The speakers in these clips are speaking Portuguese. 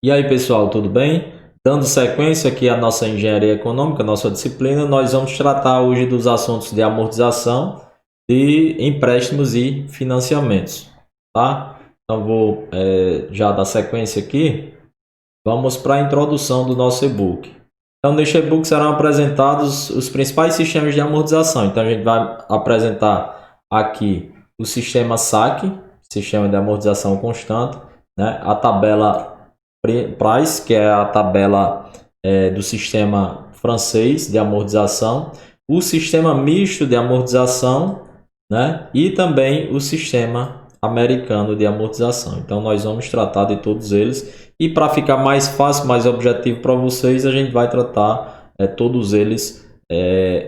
E aí, pessoal, tudo bem? Dando sequência aqui à nossa engenharia econômica, nossa disciplina, nós vamos tratar hoje dos assuntos de amortização, de empréstimos e financiamentos, tá? Então, vou já dar sequência aqui. Vamos para a introdução do nosso e-book. Então, neste e-book serão apresentados os principais sistemas de amortização. Então, a gente vai apresentar aqui o sistema SAC, Sistema de Amortização Constante, né? A tabela Price, que é a tabela do sistema francês de amortização, o sistema misto de amortização, né? E também o sistema americano de amortização. Então, nós vamos tratar de todos eles. E para ficar mais fácil, mais objetivo para vocês, a gente vai tratar todos eles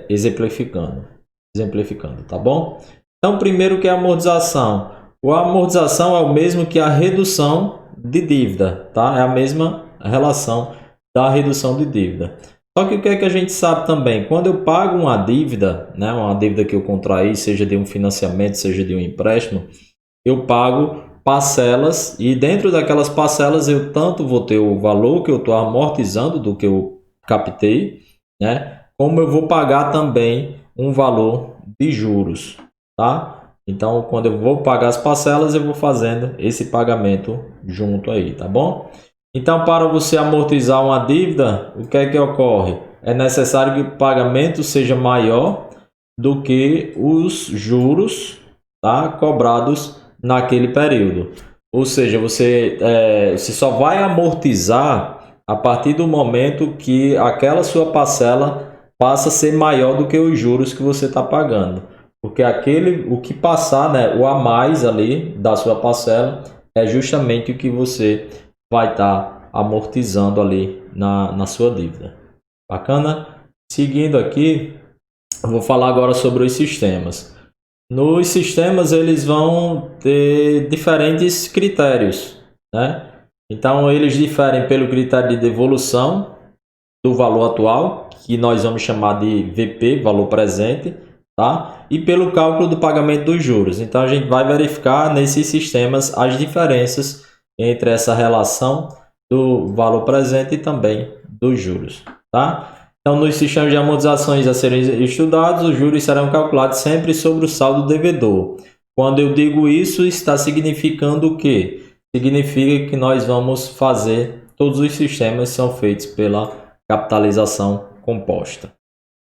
exemplificando, tá bom? Então, primeiro que é a amortização. A amortização é o mesmo que a redução de dívida, tá? É a mesma relação da redução de dívida. Só que o que é que a gente sabe também? Quando eu pago uma dívida, né, uma dívida que eu contraí, seja de um financiamento, seja de um empréstimo, eu pago parcelas e dentro daquelas parcelas eu tanto vou ter o valor que eu estou amortizando do que eu captei, né, como eu vou pagar também um valor de juros, tá? Então, quando eu vou pagar as parcelas, eu vou fazendo esse pagamento junto aí, tá bom? Então, para você amortizar uma dívida, o que é que ocorre? É necessário que o pagamento seja maior do que os juros, tá, cobrados naquele período. Ou seja, você só vai amortizar a partir do momento que aquela sua parcela passa a ser maior do que os juros que você está pagando. Porque o que passar, né, o a mais ali da sua parcela é justamente o que você vai estar amortizando ali na sua dívida. Bacana? Seguindo aqui, eu vou falar agora sobre os sistemas. Nos sistemas eles vão ter diferentes critérios, né? Então eles diferem pelo critério de devolução do valor atual, que nós vamos chamar de VP, valor presente, tá? E pelo cálculo do pagamento dos juros. Então a gente vai verificar nesses sistemas as diferenças entre essa relação do valor presente e também dos juros, tá? Então, nos sistemas de amortizações a serem estudados, os juros serão calculados sempre sobre o saldo devedor. Quando eu digo isso, está significando o quê? Significa que nós vamos fazer, todos os sistemas são feitos pela capitalização composta.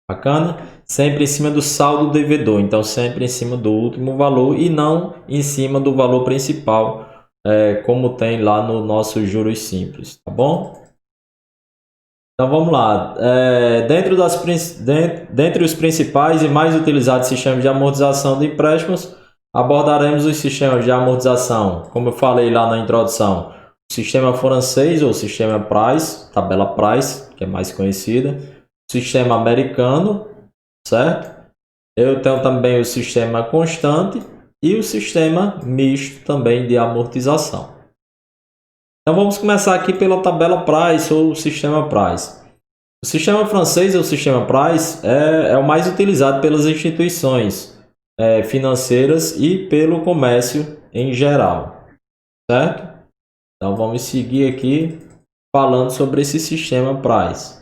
Bacana? Sempre em cima do saldo devedor, então sempre em cima do último valor e não em cima do valor principal, como tem lá no nosso juros simples, tá bom? Então vamos lá. Dentre os principais e mais utilizados sistemas de amortização de empréstimos, abordaremos os sistemas de amortização, como eu falei lá na introdução, o sistema francês ou sistema Price, tabela Price, que é mais conhecida, o sistema americano, certo? Eu tenho também o sistema constante e o sistema misto também de amortização. Então vamos começar aqui pela tabela Price ou sistema Price. O sistema francês ou sistema Price é o mais utilizado pelas instituições financeiras e pelo comércio em geral, certo? Então vamos seguir aqui falando sobre esse sistema Price.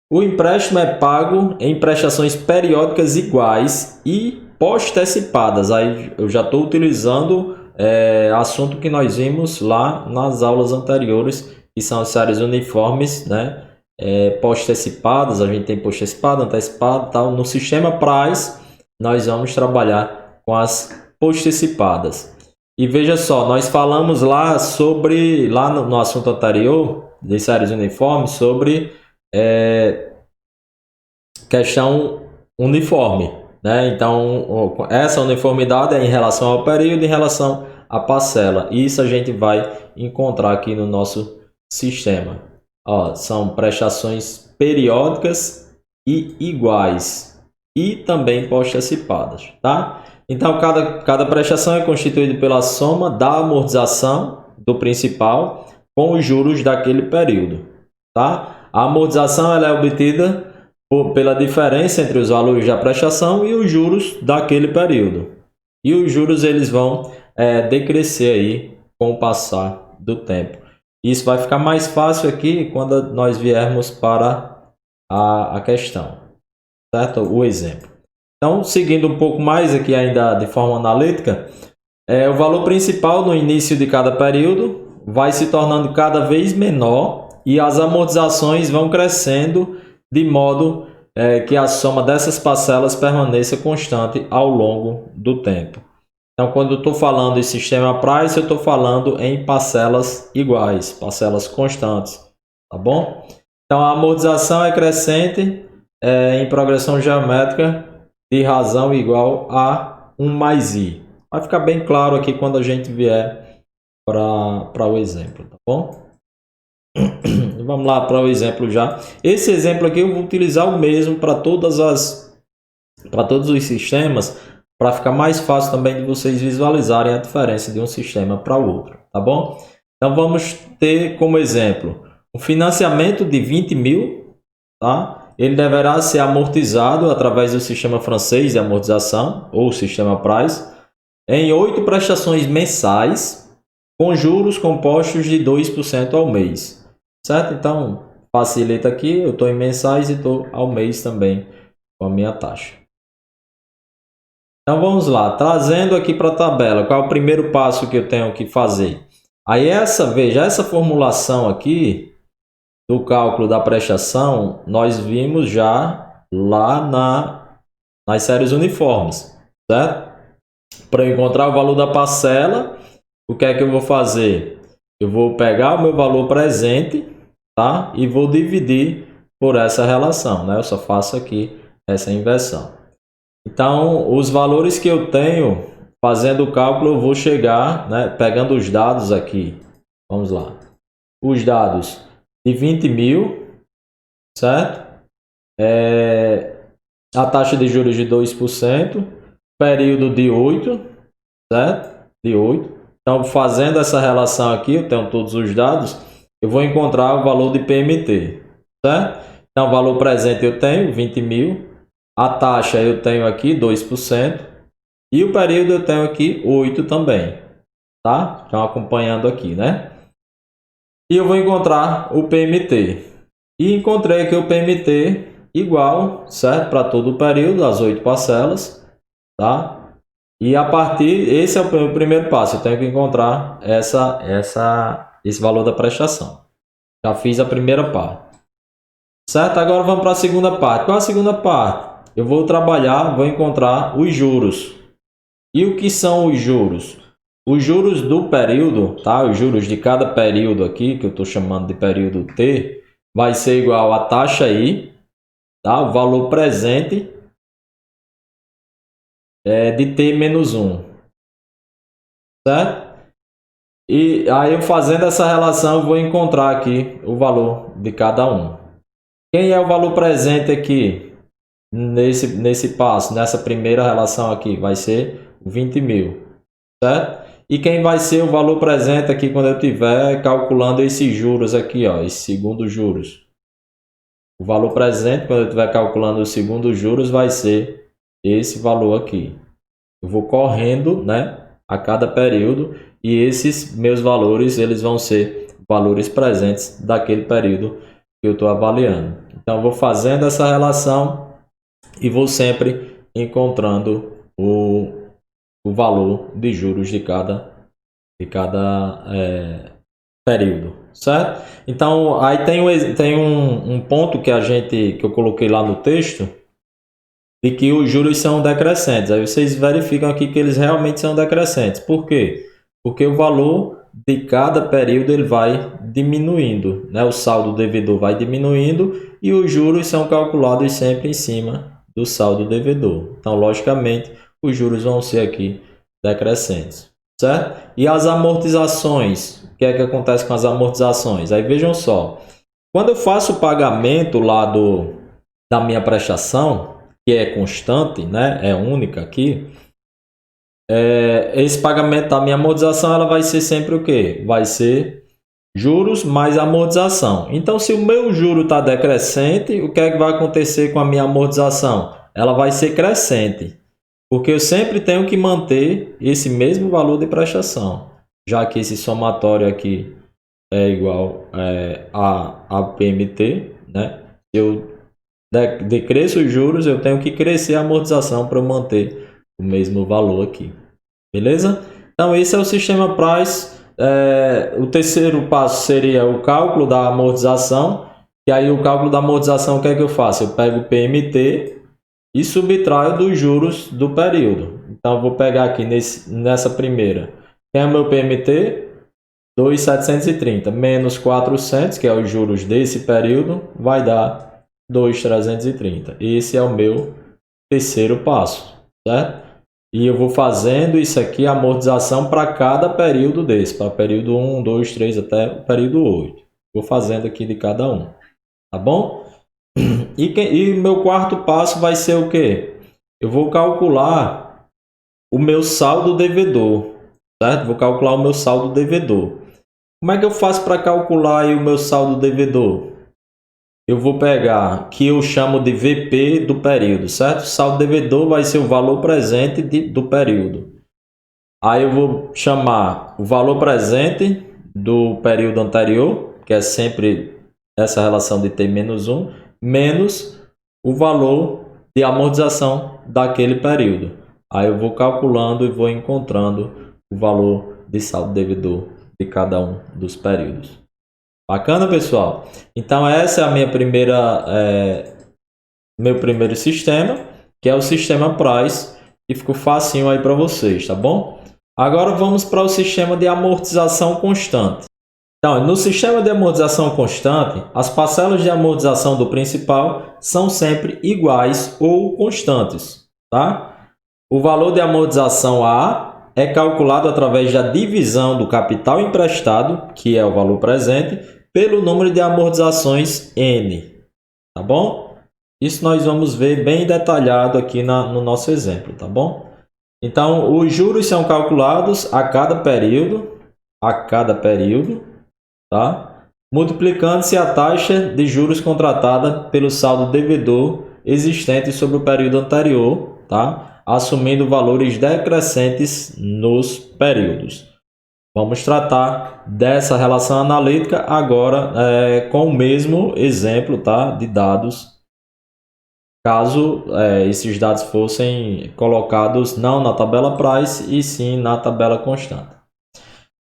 O empréstimo é pago em prestações periódicas iguais e postecipadas. Aí eu já estou utilizando assunto que nós vimos lá nas aulas anteriores, que são as séries uniformes, né? Postecipadas, a gente tem postecipado, antecipado, tal. No sistema Price, nós vamos trabalhar com as postecipadas. E veja só, nós falamos lá no assunto anterior, de séries uniformes, sobre questão uniforme, né? Então, essa uniformidade é em relação ao período, em relação à parcela. Isso a gente vai encontrar aqui no nosso sistema. Ó, são prestações periódicas e iguais e também postecipadas, tá? Então, cada prestação é constituída pela soma da amortização do principal com os juros daquele período, tá? A amortização ela é obtida pela diferença entre os valores da prestação e os juros daquele período. E os juros eles vão decrescer aí com o passar do tempo. Isso vai ficar mais fácil aqui quando nós viermos para a questão, certo? O exemplo. Então, seguindo um pouco mais aqui ainda de forma analítica, o valor principal no início de cada período vai se tornando cada vez menor e as amortizações vão crescendo de modo que a soma dessas parcelas permaneça constante ao longo do tempo. Então, quando eu estou falando em sistema price, eu estou falando em parcelas iguais, parcelas constantes, tá bom? Então, a amortização é crescente em progressão geométrica de razão igual a 1 mais i. Vai ficar bem claro aqui quando a gente vier para o exemplo, tá bom? Vamos lá para o exemplo já. Esse exemplo aqui eu vou utilizar o mesmo para todos os sistemas, para ficar mais fácil também de vocês visualizarem a diferença de um sistema para o outro, tá bom? Então vamos ter como exemplo um financiamento de 20 mil, tá? Ele deverá ser amortizado através do sistema francês de amortização, ou sistema price, em 8 prestações mensais, com juros compostos de 2% ao mês, certo? Então facilita aqui, eu estou em mensais e estou ao mês também com a minha taxa. Então vamos lá, trazendo aqui para a tabela, qual é o primeiro passo que eu tenho que fazer? Aí veja, essa formulação aqui do cálculo da prestação, nós vimos já lá nas séries uniformes, certo? Para encontrar o valor da parcela, o que é que eu vou fazer? Eu vou pegar o meu valor presente, tá? E vou dividir por essa relação, né? Eu só faço aqui essa inversão. Então, os valores que eu tenho, fazendo o cálculo, eu vou chegar, né, pegando os dados aqui. Vamos lá. Os dados de 20 mil, certo? A taxa de juros de 2%, período de 8, certo? De 8. Então, fazendo essa relação aqui, eu tenho todos os dados, eu vou encontrar o valor de PMT, certo? Então, o valor presente eu tenho 20 mil. A taxa eu tenho aqui 2% e o período eu tenho aqui 8 também, tá? Estão acompanhando aqui, né? E eu vou encontrar o PMT. E encontrei aqui o PMT igual, certo? Para todo o período, as 8 parcelas, tá? E a partir, esse é o primeiro passo, eu tenho que encontrar esse valor da prestação. Já fiz a primeira parte. Certo? Agora vamos para a segunda parte. Qual é a segunda parte? Eu vou trabalhar, vou encontrar os juros. E o que são os juros? Os juros do período, tá? Os juros de cada período aqui, que eu estou chamando de período T, vai ser igual a taxa I, tá? O valor presente de T menos 1. Certo? E aí eu fazendo essa relação, eu vou encontrar aqui o valor de cada um. Quem é o valor presente aqui? Nesse passo, nessa primeira relação aqui, vai ser 20 mil, certo? E quem vai ser o valor presente aqui quando eu estiver calculando esses juros aqui, ó, esse segundo juros. O valor presente, quando eu estiver calculando os segundos juros, vai ser esse valor aqui. Eu vou correndo, né, a cada período e esses meus valores, eles vão ser valores presentes daquele período que eu estou avaliando. Então, eu vou fazendo essa relação e vou sempre encontrando o valor de juros de cada período, certo? Então, aí tem um ponto que eu coloquei lá no texto, de que os juros são decrescentes. Aí vocês verificam aqui que eles realmente são decrescentes. Por quê? Porque o valor de cada período ele vai diminuindo, né? O saldo devedor vai diminuindo e os juros são calculados sempre em cima do saldo devedor. Então, logicamente, os juros vão ser aqui decrescentes, certo? E as amortizações, o que é que acontece com as amortizações? Aí vejam só, quando eu faço o pagamento lá da minha prestação, que é constante, né? É única aqui, esse pagamento da minha amortização ela vai ser sempre o quê? Vai ser juros mais amortização. Então, se o meu juro está decrescente, o que é que vai acontecer com a minha amortização? Ela vai ser crescente, porque eu sempre tenho que manter esse mesmo valor de prestação, já que esse somatório aqui é igual a PMT, né? Se eu decresço os juros, eu tenho que crescer a amortização para manter o mesmo valor aqui. Beleza? Então, esse é o sistema Price. O terceiro passo seria o cálculo da amortização. E aí, o cálculo da amortização, o que é que eu faço? Eu pego o PMT e subtraio dos juros do período. Então, eu vou pegar aqui nessa primeira. Quem é o meu PMT? 2.730 menos 400, que é os juros desse período, vai dar 2.330. Esse é o meu terceiro passo, certo? E eu vou fazendo isso aqui, a amortização para cada período desse, para período 1, 2, 3 até o período 8. Vou fazendo aqui de cada um, tá bom? E meu quarto passo vai ser o quê? Eu vou calcular o meu saldo devedor, certo? Vou calcular o meu saldo devedor. Como é que eu faço para calcular aí o meu saldo devedor? Eu vou pegar, que eu chamo de VP do período, certo? O saldo devedor vai ser o valor presente do período. Aí eu vou chamar o valor presente do período anterior, que é sempre essa relação de T menos 1, menos o valor de amortização daquele período. Aí eu vou calculando e vou encontrando o valor de saldo devedor de cada um dos períodos. Bacana, pessoal? Então, essa é a minha meu primeiro sistema, que é o sistema Price, e ficou facinho aí para vocês, tá bom? Agora vamos para o sistema de amortização constante. Então, no sistema de amortização constante, as parcelas de amortização do principal são sempre iguais ou constantes, tá? O valor de amortização A é calculado através da divisão do capital emprestado, que é o valor presente, pelo número de amortizações N, tá bom? Isso nós vamos ver bem detalhado aqui no nosso exemplo, tá bom? Então, os juros são calculados a cada período, tá? Multiplicando-se a taxa de juros contratada pelo saldo devedor existente sobre o período anterior, tá? Assumindo valores decrescentes nos períodos. Vamos tratar dessa relação analítica agora com o mesmo exemplo, tá? De dados, caso esses dados fossem colocados não na tabela Price e sim na tabela constante.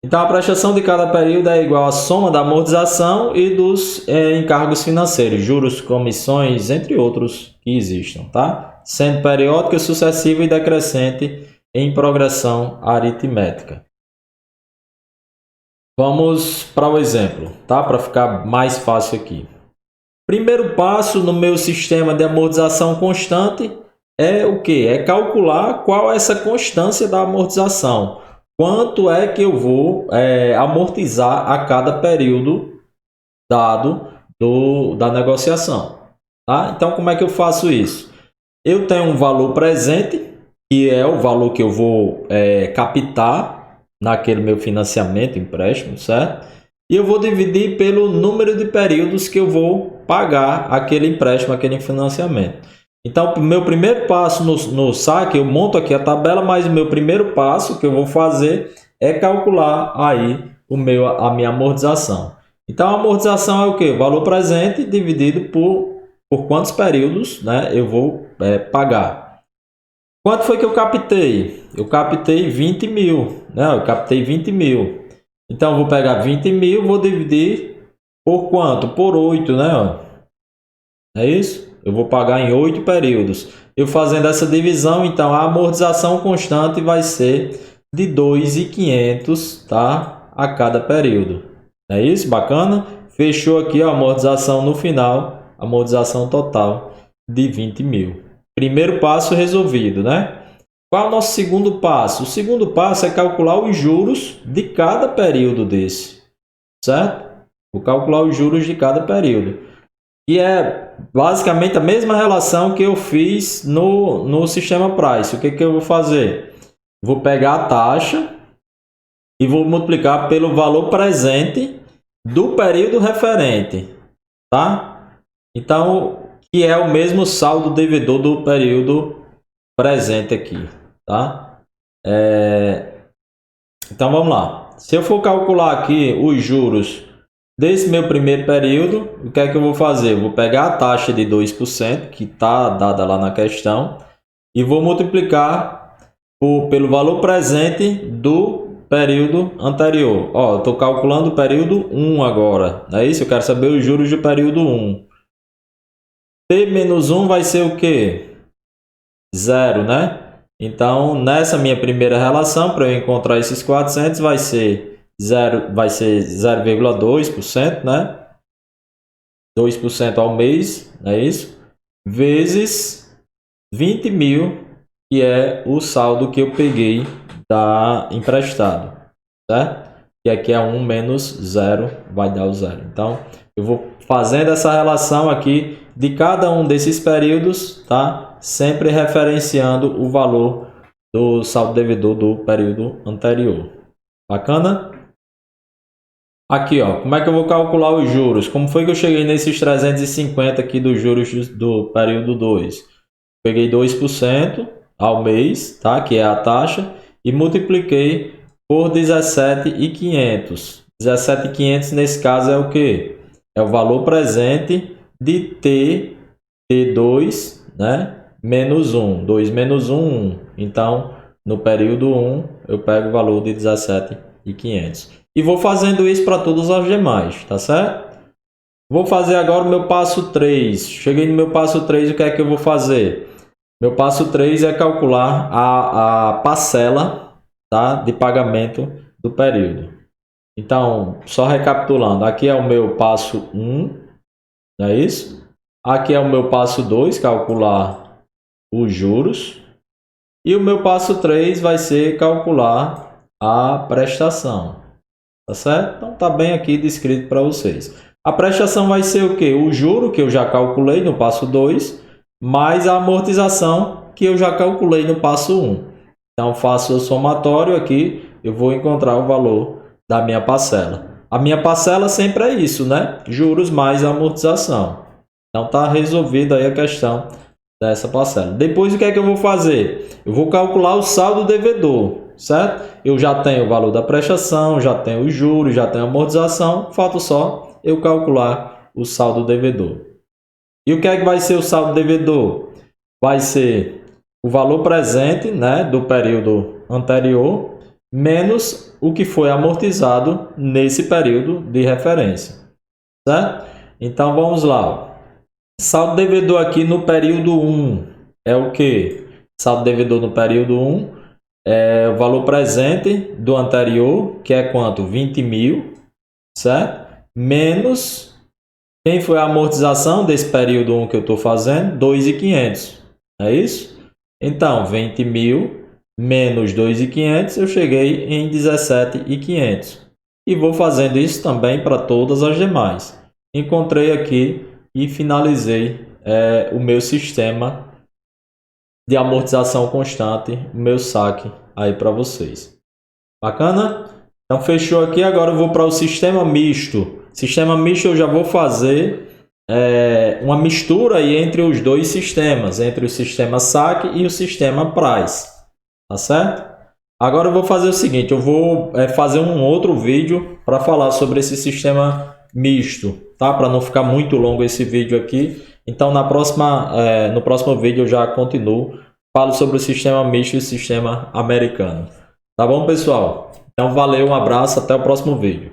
Então, a prestação de cada período é igual à soma da amortização e dos encargos financeiros, juros, comissões, entre outros que existam, tá? Sendo periódica, sucessiva e decrescente em progressão aritmética. Vamos para o exemplo, tá? Para ficar mais fácil aqui. Primeiro passo no meu sistema de amortização constante é o que? É calcular qual é essa constância da amortização. Quanto é que eu vou amortizar a cada período dado da negociação. Tá? Então, como é que eu faço isso? Eu tenho um valor presente, que é o valor que eu vou captar naquele meu financiamento, empréstimo, certo? E eu vou dividir pelo número de períodos que eu vou pagar aquele empréstimo, aquele financiamento. Então, meu primeiro passo no saque, eu monto aqui a tabela, mas o meu primeiro passo que eu vou fazer é calcular aí a minha amortização. Então, a amortização é o quê? O valor presente dividido por quantos períodos, né, eu vou pagar. Quanto foi que eu captei? Eu captei 20 mil, né? Eu captei 20 mil. Então, eu vou pegar 20 mil, vou dividir por quanto? Por 8, né? É isso? Eu vou pagar em 8 períodos. Eu fazendo essa divisão, então, a amortização constante vai ser de 2.500, tá? A cada período. É isso? Bacana? Fechou aqui a amortização no final, amortização total de 20 mil. Primeiro passo resolvido, né? Qual é o nosso segundo passo? O segundo passo é calcular os juros de cada período desse, certo? Vou calcular os juros de cada período. E é basicamente a mesma relação que eu fiz no sistema Price. O que eu vou fazer? Vou pegar a taxa e vou multiplicar pelo valor presente do período referente, tá? Então, que é o mesmo saldo devedor do período presente aqui, tá? Então, vamos lá. se eu for calcular aqui os juros desse meu primeiro período, o que é que eu vou fazer? Eu vou pegar a taxa de 2%, que está dada lá na questão, e vou multiplicar pelo valor presente do período anterior. Ó, eu estou calculando o período 1 agora, não é isso? Eu quero saber os juros do período 1. T menos 1 vai ser o quê? 0, né? Então, nessa minha primeira relação, para eu encontrar esses 400, vai ser 0,2%, né? 2% ao mês, não é isso? Vezes 20 mil, que é o saldo que eu peguei da emprestado, certo? E aqui é 1 menos 0, vai dar o 0. Então, eu vou fazendo essa relação aqui de cada um desses períodos, tá? Sempre referenciando o valor do saldo devedor do período anterior. Bacana? Aqui, ó, como é que eu vou calcular os juros? Como foi que eu cheguei nesses 350 aqui dos juros do período 2? Peguei 2% ao mês, tá? Que é a taxa, e multipliquei por 17.500. 17.500 nesse caso é o que? É o valor presente de T2, né? Menos 1. 2 menos 1, 1. Então, no período 1, eu pego o valor de 17.500. E vou fazendo isso para todos os demais, tá certo? Vou fazer agora o meu passo 3. Cheguei no meu passo 3, o que é que eu vou fazer? Meu passo 3 é calcular a parcela, tá, de pagamento do período. Então, só recapitulando, aqui é o meu passo 1, não é isso? Aqui é o meu passo 2, calcular os juros. E o meu passo 3 vai ser calcular a prestação, tá certo? Então, tá bem aqui descrito para vocês. A prestação vai ser o quê? O juro, que eu já calculei no passo 2, mais a amortização, que eu já calculei no passo 1. Então, faço o somatório aqui, eu vou encontrar o valor da minha parcela. A minha parcela sempre é isso, né? Juros mais amortização. Então, está resolvida aí a questão dessa parcela. Depois, o que é que eu vou fazer? Eu vou calcular o saldo devedor, certo? Eu já tenho o valor da prestação, já tenho os juros, já tenho a amortização. Falta só eu calcular o saldo devedor. E o que é que vai ser o saldo devedor? Vai ser o valor presente, né, do período anterior, menos o que foi amortizado nesse período de referência, certo? Então, vamos lá. Saldo devedor aqui no período 1 é o que? Saldo devedor no período 1 é o valor presente do anterior, que é quanto? 20 mil, certo? Menos... quem foi a amortização desse período 1 que eu estou fazendo? 2.500. É isso? Então, 20 mil menos 2.500, eu cheguei em 17.500. E vou fazendo isso também para todas as demais. Encontrei aqui e finalizei o meu sistema de amortização constante, o meu saque aí para vocês. Bacana? Então, fechou aqui. Agora eu vou para o sistema misto. Sistema misto eu já vou fazer uma mistura aí entre os dois sistemas, entre o sistema saque e o sistema price, tá certo? Agora eu vou fazer o seguinte, eu vou fazer um outro vídeo para falar sobre esse sistema misto, tá? Para não ficar muito longo esse vídeo aqui. Então no próximo vídeo eu já continuo, falo sobre o sistema misto e o sistema americano. Tá bom, pessoal? Então valeu, um abraço, até o próximo vídeo.